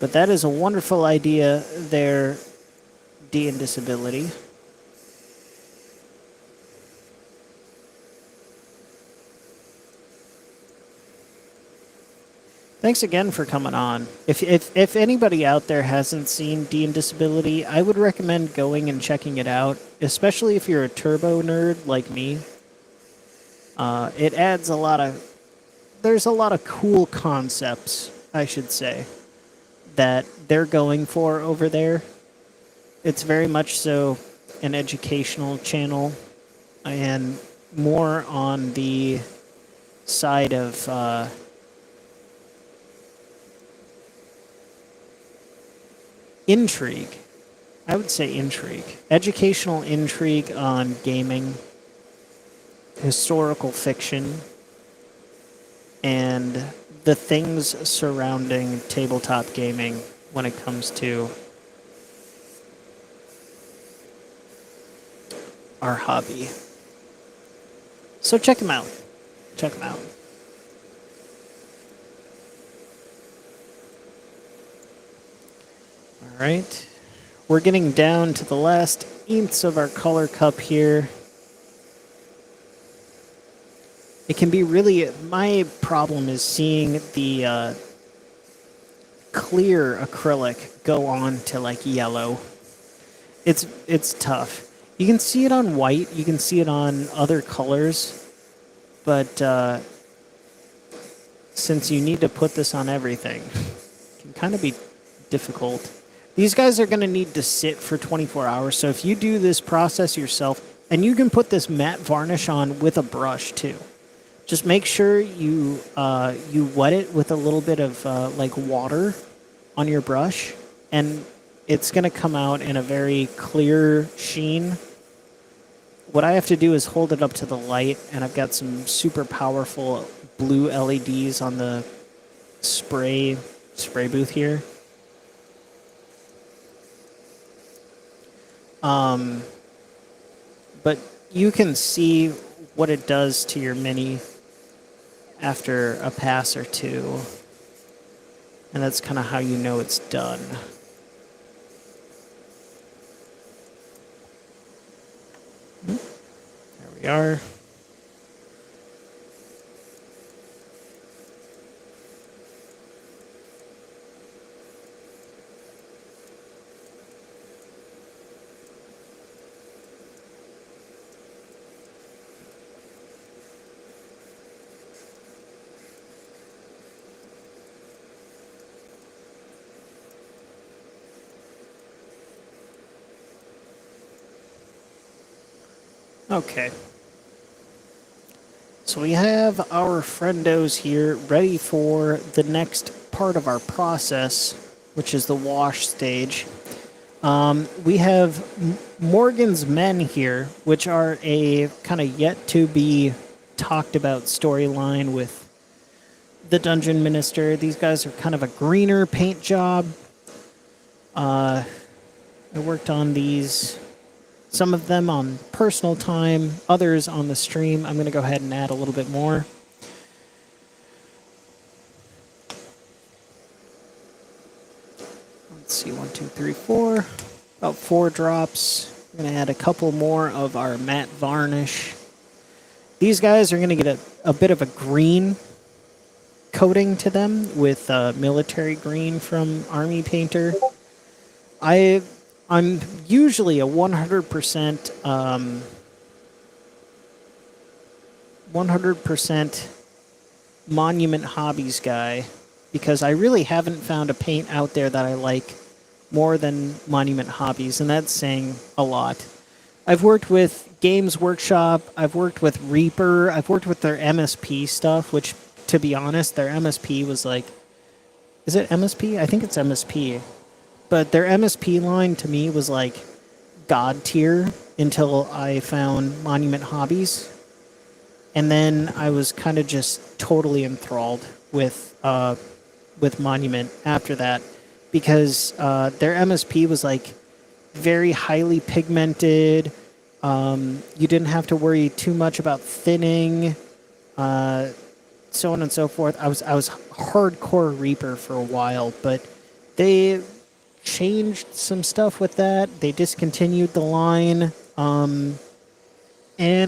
But that is a wonderful idea there, D&Disability. Thanks again for coming on. If anybody out there hasn't seen D&Disability, I would recommend going and checking it out, especially if you're a turbo nerd like me. It adds there's a lot of cool concepts, I should say, that they're going for over there. It's very much so an educational channel and more on the side of intrigue. I would say intrigue. Educational intrigue on gaming, historical fiction, and the things surrounding tabletop gaming when it comes to our hobby. So check them out. Check them out. All right. We're getting down to the last inch of our color cup here. It can be really, my problem is seeing the clear acrylic go on to like yellow. It's tough. You can see it on white, you can see it on other colors, but since you need to put this on everything, it can kind of be difficult. These guys are going to need to sit for 24 hours, so if you do this process yourself, and you can put this matte varnish on with a brush too. Just make sure you wet it with a little bit of like water on your brush, and it's going to come out in a very clear sheen. What I have to do is hold it up to the light, and I've got some super powerful blue LEDs on the spray booth here. But you can see what it does to your mini after a pass or two, and that's kind of how you know it's done. There we are. Okay. So we have our friendos here ready for the next part of our process, which is the wash stage. We have Morgan's Men here, which are a kind of yet to be talked about storyline with the Dungeon Minister. These guys are kind of a greener paint job. I worked on these, some of them on personal time, others on the stream. I'm going to go ahead and add a little bit more. Let's see, 1, 2, 3, 4. About 4 drops. I'm going to add a couple more of our matte varnish. These guys are going to get a bit of a green coating to them with military green from Army Painter. I'm usually a 100% 100% Monument Hobbies guy, because I really haven't found a paint out there that I like more than Monument Hobbies, and that's saying a lot. I've worked with Games Workshop, I've worked with Reaper, I've worked with their MSP stuff, which, to be honest, their MSP was like... Is it MSP? I think it's MSP. But their MSP line, to me, was like God tier until I found Monument Hobbies. And then I was kind of just totally enthralled with Monument after that, because their MSP was like very highly pigmented. You didn't have to worry too much about thinning, so on and so forth. I was hardcore Reaper for a while, but they changed some stuff with that. They discontinued the line, and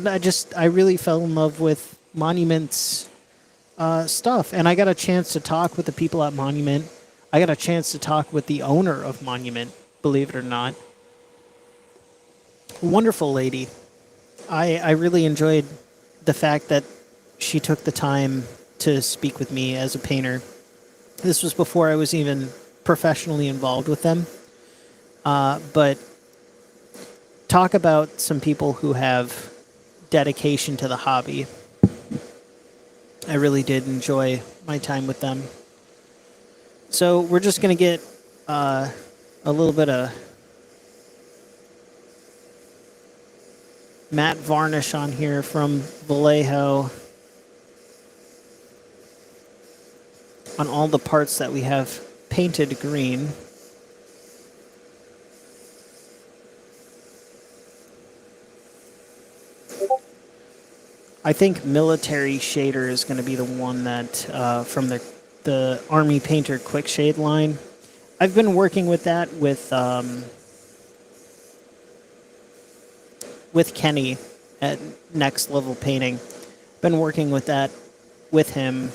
I really fell in love with Monument's stuff. And I got a chance to talk with the people at Monument. I got a chance to talk with the owner of Monument, believe it or not. Wonderful lady. I really enjoyed the fact that she took the time to speak with me as a painter. This was before I was even professionally involved with them. But talk about some people who have dedication to the hobby. I really did enjoy my time with them. So we're just going to get a little bit of matte varnish on here from Vallejo on all the parts that we have painted green. I think military shader is going to be the one that from the Army Painter Quick Shade line. I've been working with that with Kenny at Next Level Painting. Been working with that with him,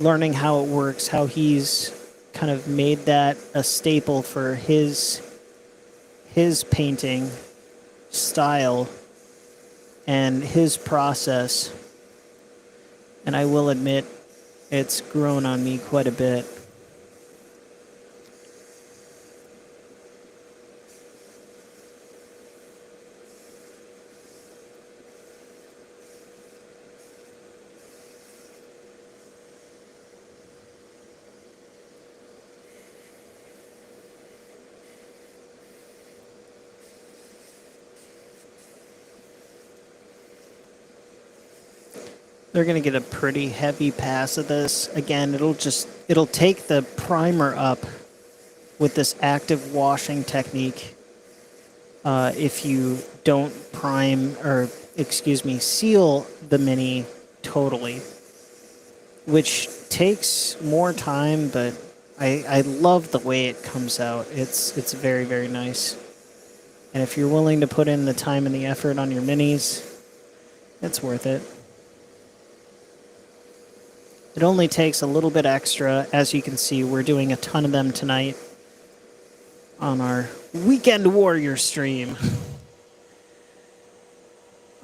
learning how it works, how he's kind of made that a staple for his painting style and his process. And I will admit, it's grown on me quite a bit. They're going to get a pretty heavy pass of this. Again, it'll take the primer up with this active washing technique. If you don't seal the mini totally, which takes more time, but I love the way it comes out. It's very, very nice. And if you're willing to put in the time and the effort on your minis, it's worth it. It only takes a little bit extra. As you can see, we're doing a ton of them tonight on our Weekend Warrior stream.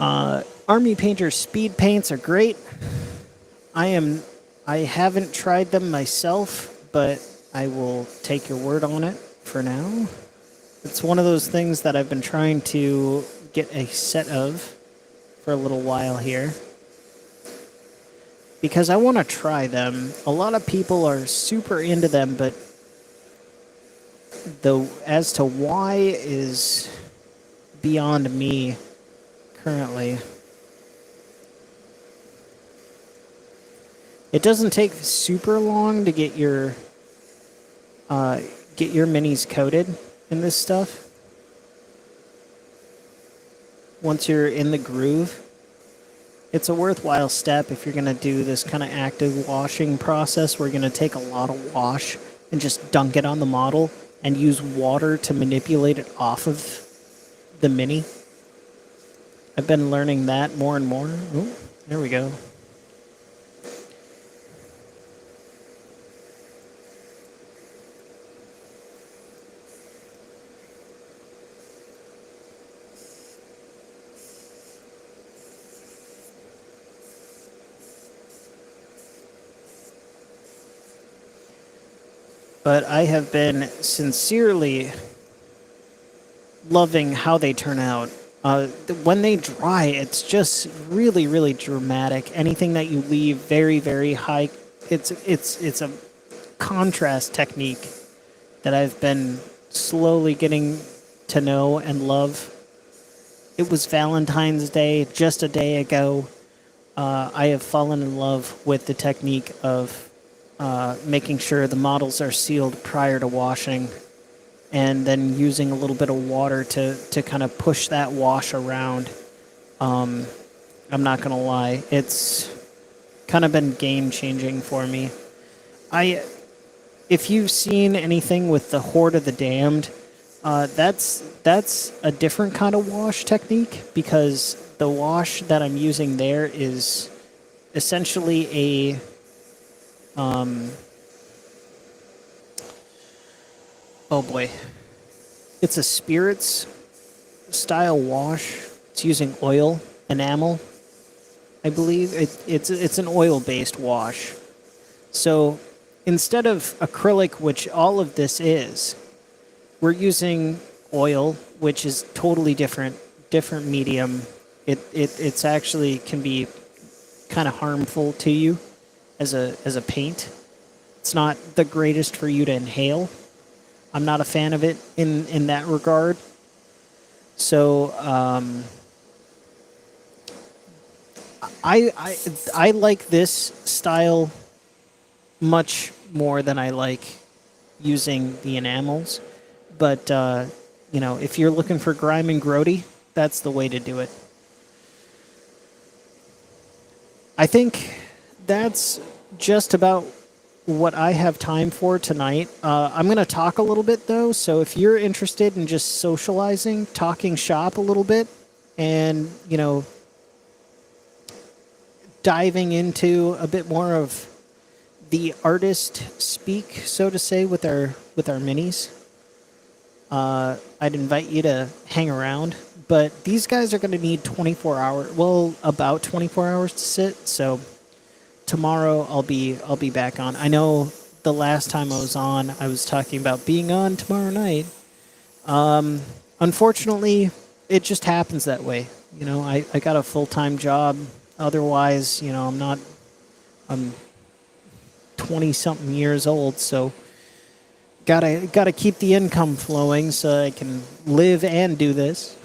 Army Painter speed paints are great. I haven't tried them myself, but I will take your word on it for now. It's one of those things that I've been trying to get a set of for a little while here, because I want to try them. A lot of people are super into them, but as to why is beyond me currently. It doesn't take super long to get your minis coated in this stuff. Once you're in the groove, it's a worthwhile step if you're going to do this kind of active washing process. We're going to take a lot of wash and just dunk it on the model and use water to manipulate it off of the mini. I've been learning that more and more. Ooh, there we go. But I have been sincerely loving how they turn out. When they dry, it's just really, really dramatic. Anything that you leave very, very high, it's a contrast technique that I've been slowly getting to know and love. It was Valentine's Day just a day ago. I have fallen in love with the technique of making sure the models are sealed prior to washing, and then using a little bit of water to kind of push that wash around. I'm not going to lie. It's kind of been game-changing for me. If you've seen anything with the Horde of the Damned, that's a different kind of wash technique, because the wash that I'm using there is essentially a it's a spirits style wash. It's using oil enamel, I believe. It's an oil based wash. So instead of acrylic, which all of this is, we're using oil, which is totally different medium. It's actually can be kind of harmful to you as a paint. It's not the greatest for you to inhale. I'm not a fan of it in that regard. So I like this style much more than I like using the enamels. But if you're looking for grime and grody, that's the way to do it. I think that's just about what I have time for tonight. I'm going to talk a little bit, though, so if you're interested in just socializing, talking shop a little bit, and, diving into a bit more of the artist speak, so to say, with our minis, I'd invite you to hang around. But these guys are going to need 24 hours, well, about 24 hours to sit, so tomorrow I'll be back on. I know the last time I was on, I was talking about being on tomorrow night. Unfortunately, it just happens that way. I got a full-time job. Otherwise, I'm 20 something years old, so gotta keep the income flowing so I can live and do this.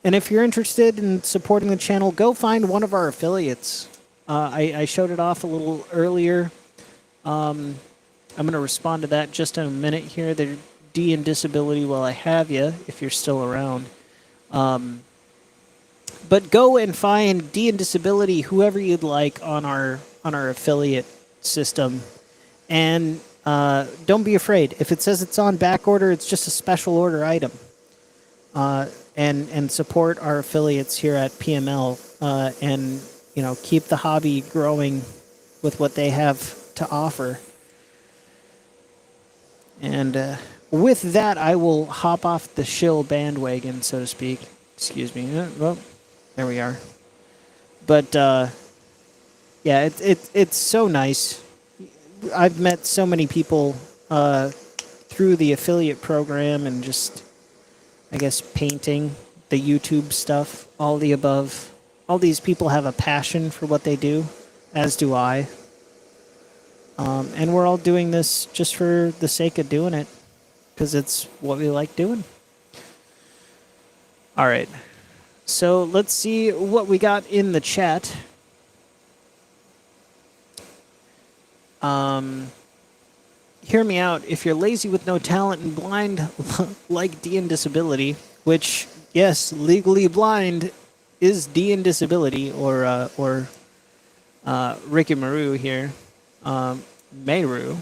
And if you're interested in supporting the channel, go find one of our affiliates. I showed it off a little earlier. I'm going to respond to that just in a minute here. The D&Disability while I have you, if you're still around. But go and find D&Disability, whoever you'd like, on our affiliate system. And don't be afraid. If it says it's on back order, it's just a special order item. And support our affiliates here at PML. And keep the hobby growing with what they have to offer. And with that, I will hop off the shill bandwagon, so to speak. Excuse me. Well, there we are. But yeah, it's so nice. I've met so many people through the affiliate program and just, I guess, painting, the YouTube stuff, all the above. All these people have a passion for what they do, as do I. And we're all doing this just for the sake of doing it, because it's what we like doing. All right. So let's see what we got in the chat. Hear me out. If you're lazy with no talent and blind like D&Disability, which, yes, legally blind is D&Disability, or Ricky Maru here, Meru,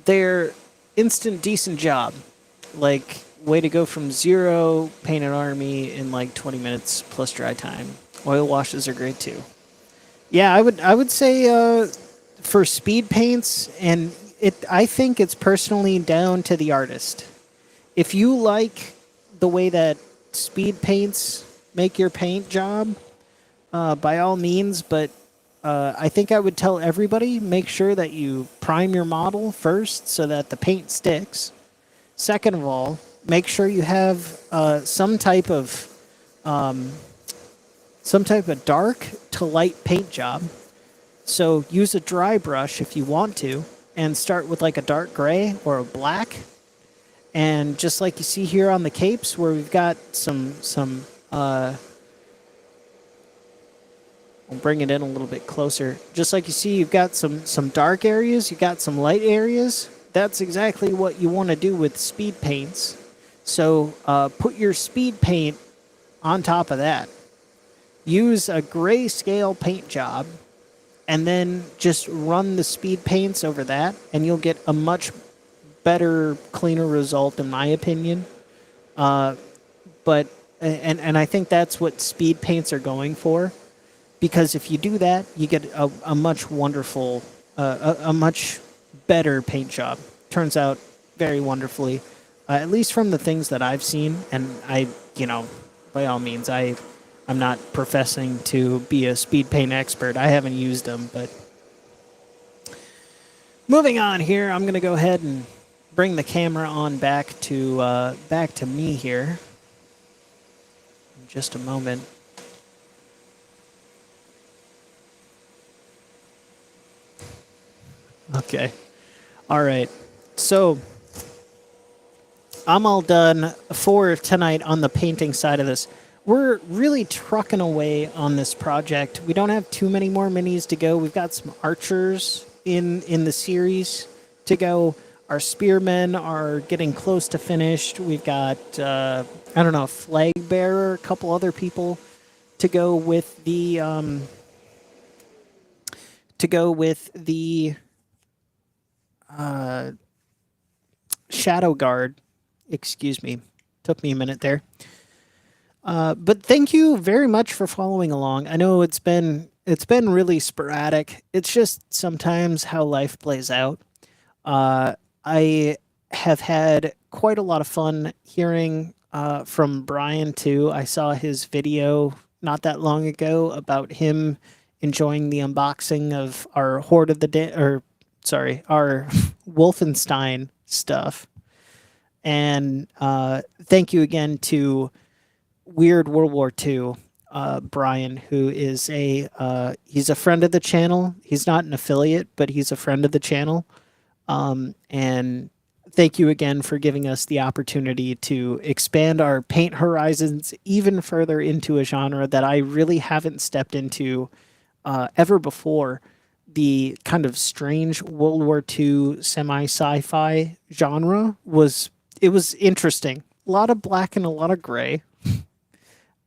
they're instant decent job. Like, way to go from zero, paint an army in like 20 minutes plus dry time. Oil washes are great too. Yeah, I would say for speed paints, and I think it's personally down to the artist. If you like the way that speed paints make your paint job, by all means, but I think I would tell everybody, make sure that you prime your model first so that the paint sticks. Second of all, make sure you have some type of dark to light paint job. So use a dry brush if you want to, and start with like a dark gray or a black. And just like you see here on the capes, where we've got some I'll bring it in a little bit closer. Just like you see, you've got some dark areas, you've got some light areas. That's exactly what you want to do with speed paints. So put your speed paint on top of that. Use a grayscale paint job, and then just run the speed paints over that, and you'll get a much better, cleaner result, in my opinion. But I think that's what speed paints are going for, because if you do that, you get a much wonderful, a much better paint job. Turns out very wonderfully, at least from the things that I've seen. And by all means, I'm not professing to be a speed paint expert. I haven't used them, but moving on here, I'm going to go ahead and bring the camera on back to me here in just a moment. Okay. All right. So I'm all done for tonight on the painting side of this. We're really trucking away on this project. We don't have too many more minis to go. We've got some archers in the series to go. Our spearmen are getting close to finished. We've got I don't know, a flag bearer, a couple other people to go with the shadow guard. Excuse me, took me a minute there. But thank you very much for following along. I know it's been really sporadic. It's just sometimes how life plays out. I have had quite a lot of fun hearing from Brian too. I saw his video not that long ago about him enjoying the unboxing of our Horde of the or sorry, our Wolfenstein stuff. And thank you again to Weird World War II, Brian, who is he's a friend of the channel. He's not an affiliate, but he's a friend of the channel. And thank you again for giving us the opportunity to expand our paint horizons even further into a genre that I really haven't stepped into ever before. The kind of strange World War II semi-sci-fi genre was interesting. A lot of black and a lot of gray,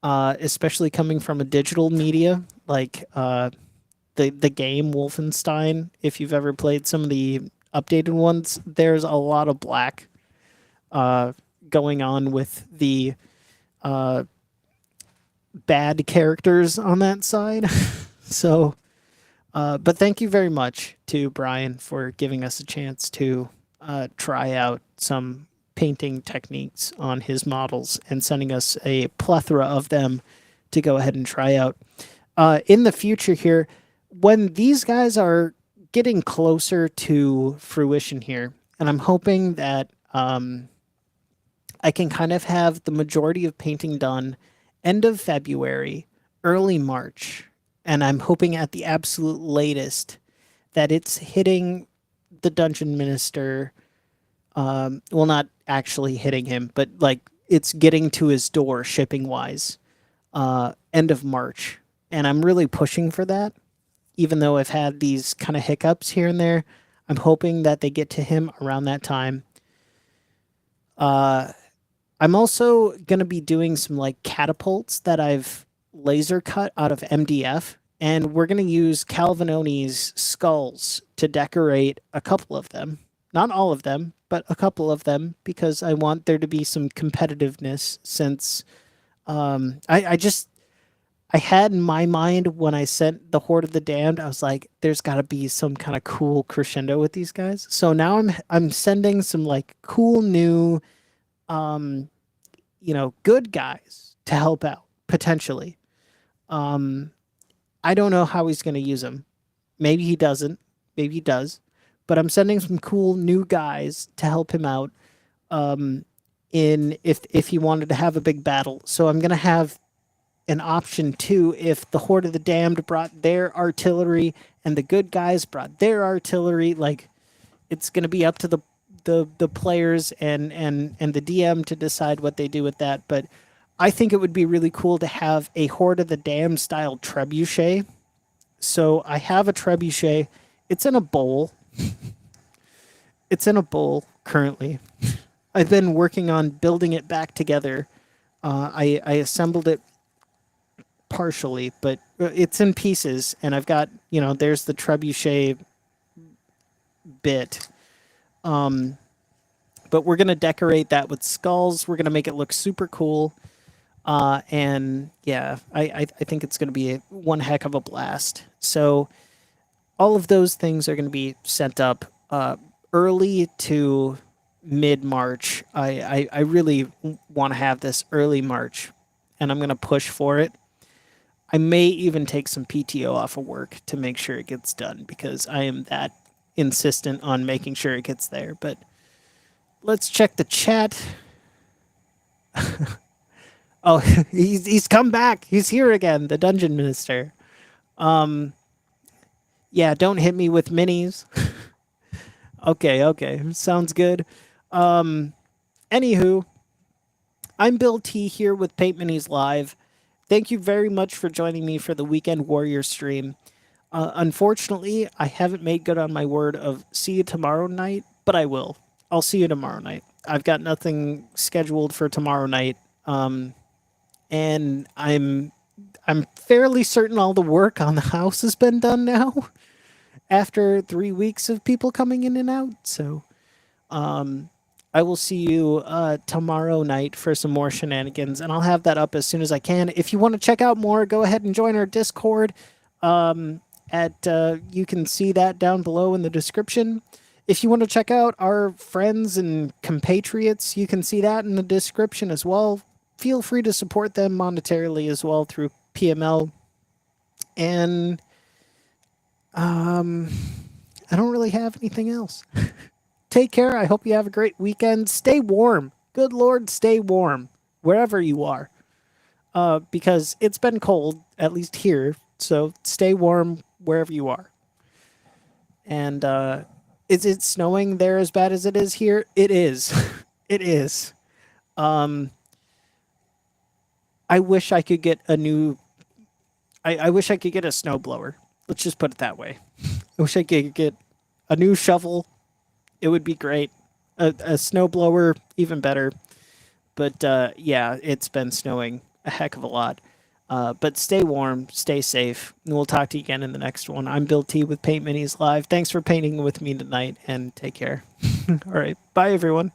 especially coming from a digital media like the game Wolfenstein. If you've ever played some of the updated ones, there's a lot of black going on with the bad characters on that side. So, but thank you very much to Brian for giving us a chance to try out some painting techniques on his models and sending us a plethora of them to go ahead and try out. In the future here, when these guys are getting closer to fruition here, and I'm hoping that I can kind of have the majority of painting done end of February, early March, and I'm hoping at the absolute latest that it's hitting the Dungeon Minister. Well, not actually hitting him, but like it's getting to his door shipping wise, end of March. And I'm really pushing for that, even though I've had these kind of hiccups here and there. I'm hoping that they get to him around that time. I'm also going to be doing some like catapults that I've laser cut out of MDF. And we're going to use Calvinoni's skulls to decorate a couple of them. Not all of them, but a couple of them, because I want there to be some competitiveness since I had in my mind when I sent the Horde of the Damned, I was like, there's got to be some kind of cool crescendo with these guys. So now I'm sending some like cool new, good guys to help out potentially. I don't know how he's going to use them. Maybe he doesn't. Maybe he does. But I'm sending some cool new guys to help him out. In if he wanted to have a big battle, so I'm going to have an option too if the Horde of the Damned brought their artillery and the good guys brought their artillery. Like, it's going to be up to the players and the DM to decide what they do with that. But I think it would be really cool to have a Horde of the Damned style trebuchet. So I have a trebuchet. It's in a bowl. It's in a bowl currently. I've been working on building it back together. I assembled it partially, but it's in pieces, and I've got, there's the trebuchet bit. But we're going to decorate that with skulls. We're going to make it look super cool. And yeah, I think it's going to be one heck of a blast. So all of those things are going to be sent up early to mid-March. I really want to have this early March, and I'm going to push for it. I may even take some PTO off of work to make sure it gets done because I am that insistent on making sure it gets there. But let's check the chat. Oh, he's come back. He's here again, the Dungeon Minister. Yeah, don't hit me with minis. Okay. Sounds good. Anywho, I'm Bill T here with Paint Minis Live. Thank you very much for joining me for the Weekend Warrior stream. Unfortunately, I haven't made good on my word of see you tomorrow night, but I will. I'll see you tomorrow night. I've got nothing scheduled for tomorrow night, and I'm fairly certain all the work on the house has been done now after 3 weeks of people coming in and out. So I will see you tomorrow night for some more shenanigans, and I'll have that up as soon as I can. If you want to check out more, go ahead and join our Discord. You can see that down below in the description. If you want to check out our friends and compatriots, you can see that in the description as well. Feel free to support them monetarily as well through PML. And I don't really have anything else. Take care. I hope you have a great weekend. Stay warm. Good Lord, stay warm wherever you are. Because it's been cold, at least here. So stay warm wherever you are. And is it snowing there as bad as it is here? It is. It is. I wish I could get a new. I wish I could get a snowblower. Let's just put it that way. I wish I could get a new shovel. It would be great. A snowblower, even better. But yeah, it's been snowing a heck of a lot. But stay warm, stay safe, and we'll talk to you again in the next one. I'm Bill T with Paint Minis Live. Thanks for painting with me tonight, and take care. All right. Bye, everyone.